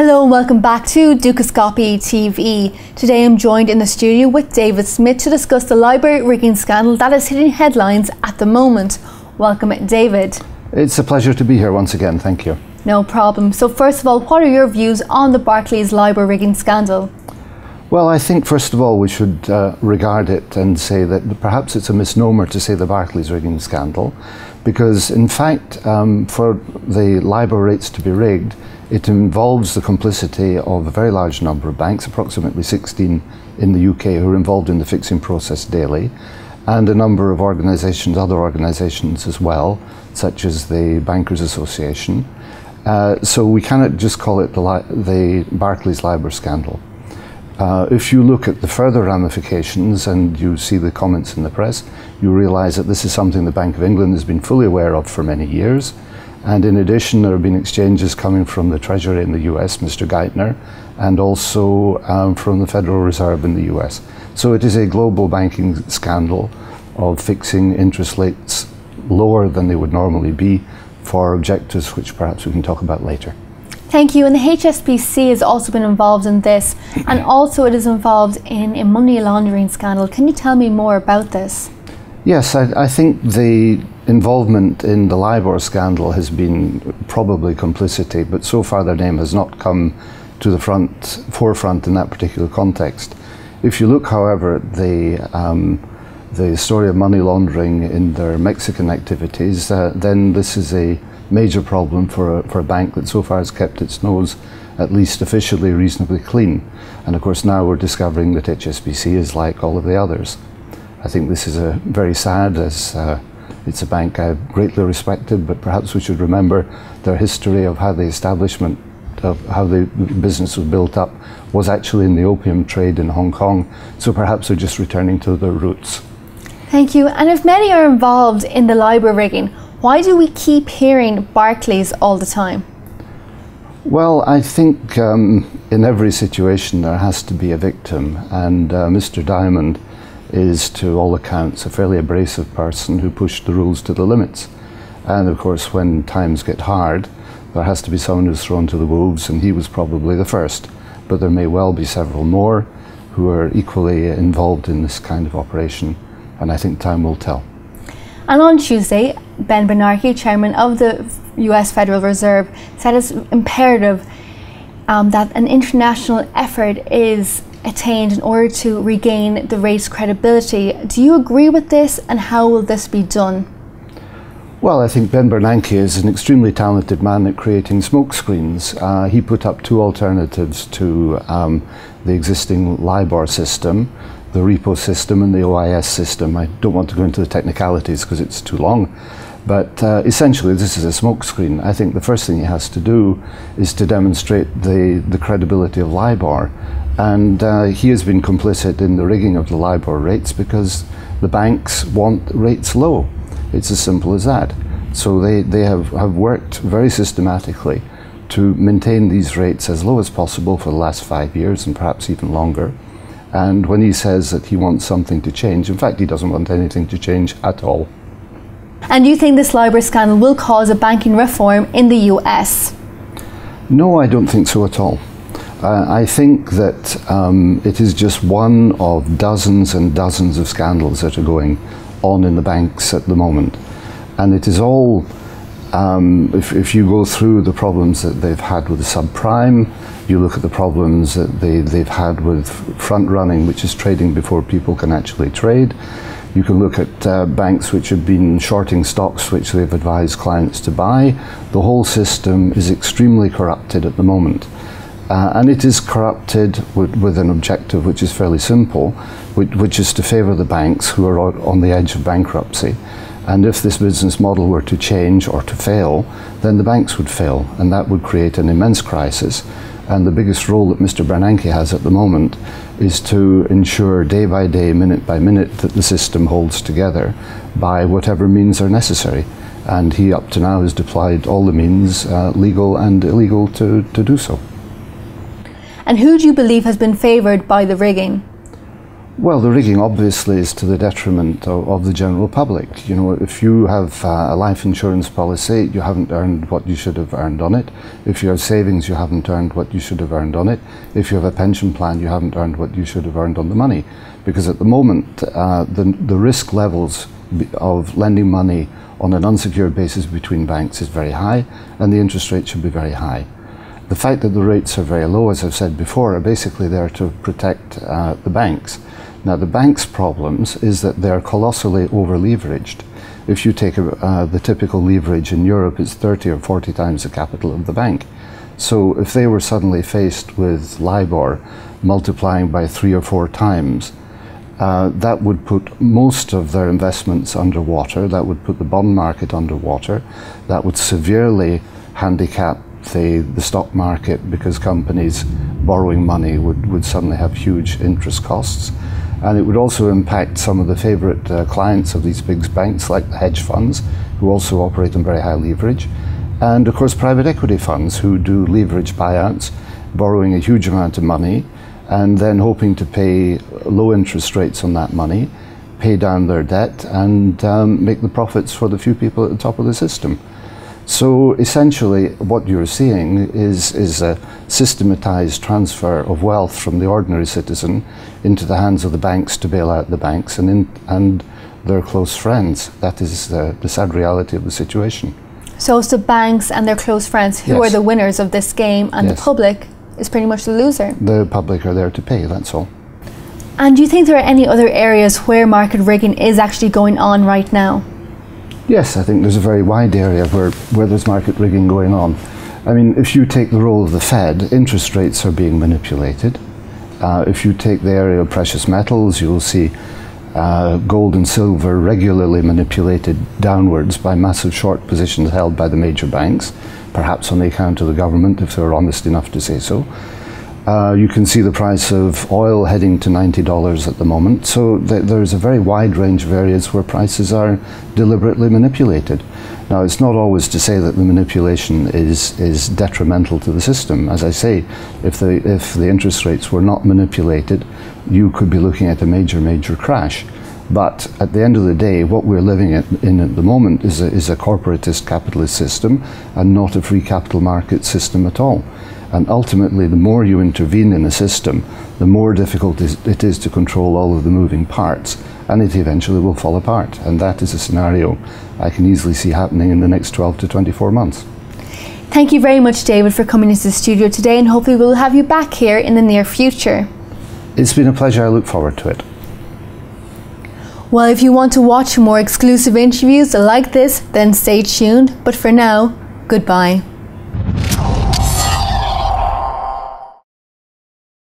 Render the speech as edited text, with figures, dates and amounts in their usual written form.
Hello and welcome back to Dukascopy TV. Today I'm joined in the studio with David Smith to discuss the Libor rigging scandal that is hitting headlines at the moment. Welcome, David. It's a pleasure to be here once again, thank you. No problem. So first of all, what are your views on the Barclays Libor rigging scandal? Well, I think first of all we should regard it and say that perhaps it's a misnomer to say the Barclays rigging scandal, because in fact for the Libor rates to be rigged, it involves the complicity of a very large number of banks, approximately 16 in the UK, who are involved in the fixing process daily, and a number of organisations, other organisations as well, such as the Bankers Association. So we cannot just call it the Barclays Libor scandal. If you look at the further ramifications and you see the comments in the press, you realise that this is something the Bank of England has been fully aware of for many years. And in addition, there have been exchanges coming from the Treasury in the US, Mr. Geithner, and also from the Federal Reserve in the US. So it is a global banking scandal of fixing interest rates lower than they would normally be for objectives which perhaps we can talk about later. Thank you. And the HSBC has also been involved in this, and also it is involved in a money laundering scandal. Can you tell me more about this? Yes, I think the involvement in the Libor scandal has been probably complicity, but so far their name has not come to the forefront in that particular context. If you look, however, at the story of money laundering in their Mexican activities, then this is a major problem for a bank that so far has kept its nose, at least officially, reasonably clean. And of course now we're discovering that HSBC is like all of the others. I think this is very sad, as it's a bank I've greatly respected, but perhaps we should remember their history of how the establishment of how the business was built up was actually in the opium trade in Hong Kong, so perhaps they're just returning to their roots. Thank you. And if many are involved in the Libor rigging, why do we keep hearing Barclays all the time? Well, I think in every situation there has to be a victim, and Mr. Diamond is, to all accounts, a fairly abrasive person who pushed the rules to the limits. And of course, when times get hard, there has to be someone who's thrown to the wolves, and he was probably the first. But there may well be several more who are equally involved in this kind of operation, and I think time will tell. And on Tuesday, Ben Bernanke, chairman of the US Federal Reserve, said it's imperative that an international effort is attained in order to regain the rate's credibility. Do you agree with this, and how will this be done? Well, I think Ben Bernanke is an extremely talented man at creating smokescreens. He put up two alternatives to the existing Libor system, the repo system and the OIS system. I don't want to go into the technicalities because it's too long, but essentially this is a smokescreen. I think the first thing he has to do is to demonstrate the credibility of Libor, and he has been complicit in the rigging of the Libor rates because the banks want rates low. It's as simple as that. So they have worked very systematically to maintain these rates as low as possible for the last 5 years and perhaps even longer. And when he says that he wants something to change, in fact he doesn't want anything to change at all. And do you think this Libor scandal will cause a banking reform in the US? No, I don't think so at all. I think that it is just one of dozens and dozens of scandals that are going on in the banks at the moment. And it is all, if you go through the problems that they've had with the subprime, you look at the problems that they've had with front running, which is trading before people can actually trade. You can look at banks which have been shorting stocks which they've advised clients to buy. The whole system is extremely corrupted at the moment. And it is corrupted with an objective which is fairly simple, which is to favour the banks who are on the edge of bankruptcy. And if this business model were to change or to fail, then the banks would fail, and that would create an immense crisis. And the biggest role that Mr. Bernanke has at the moment is to ensure day by day, minute by minute, that the system holds together by whatever means are necessary. And he up to now has deployed all the means, legal and illegal, to do so. And who do you believe has been favoured by the rigging? Well, the rigging obviously is to the detriment of the general public. You know, if you have a life insurance policy, you haven't earned what you should have earned on it. If you have savings, you haven't earned what you should have earned on it. If you have a pension plan, you haven't earned what you should have earned on the money. Because at the moment, the risk levels of lending money on an unsecured basis between banks is very high, and the interest rate should be very high. The fact that the rates are very low, as I've said before, are basically there to protect the banks. Now, the bank's problems is that they're colossally over-leveraged. If you take the typical leverage in Europe, it's 30 or 40 times the capital of the bank. So if they were suddenly faced with Libor multiplying by 3 or 4 times, that would put most of their investments underwater, that would put the bond market underwater, that would severely handicap the stock market, because companies borrowing money would suddenly have huge interest costs. And it would also impact some of the favourite clients of these big banks, like the hedge funds, who also operate on very high leverage. And of course private equity funds, who do leverage buyouts, borrowing a huge amount of money, and then hoping to pay low interest rates on that money, pay down their debt, and make the profits for the few people at the top of the system. So essentially what you're seeing is a systematized transfer of wealth from the ordinary citizen into the hands of the banks to bail out the banks and their close friends. That is the sad reality of the situation. So it's the banks and their close friends who are the winners of this game, and the public is pretty much the loser. The public are there to pay, that's all. And do you think there are any other areas where market rigging is actually going on right now? Yes, I think there's a very wide area where there's market rigging going on. I mean, if you take the role of the Fed, interest rates are being manipulated. If you take the area of precious metals, you'll see gold and silver regularly manipulated downwards by massive short positions held by the major banks, perhaps on the account of the government, if they're honest enough to say so. You can see the price of oil heading to $90 at the moment. So there's a very wide range of areas where prices are deliberately manipulated. Now, it's not always to say that the manipulation is detrimental to the system. As I say, if the interest rates were not manipulated, you could be looking at a major crash. But at the end of the day, what we're living in at the moment is a corporatist capitalist system, and not a free capital market system at all. And ultimately, the more you intervene in a system, the more difficult it is to control all of the moving parts, and it eventually will fall apart. And that is a scenario I can easily see happening in the next 12 to 24 months. Thank you very much, David, for coming into the studio today, and hopefully we'll have you back here in the near future. It's been a pleasure. I look forward to it. Well, if you want to watch more exclusive interviews like this, then stay tuned. But for now, goodbye.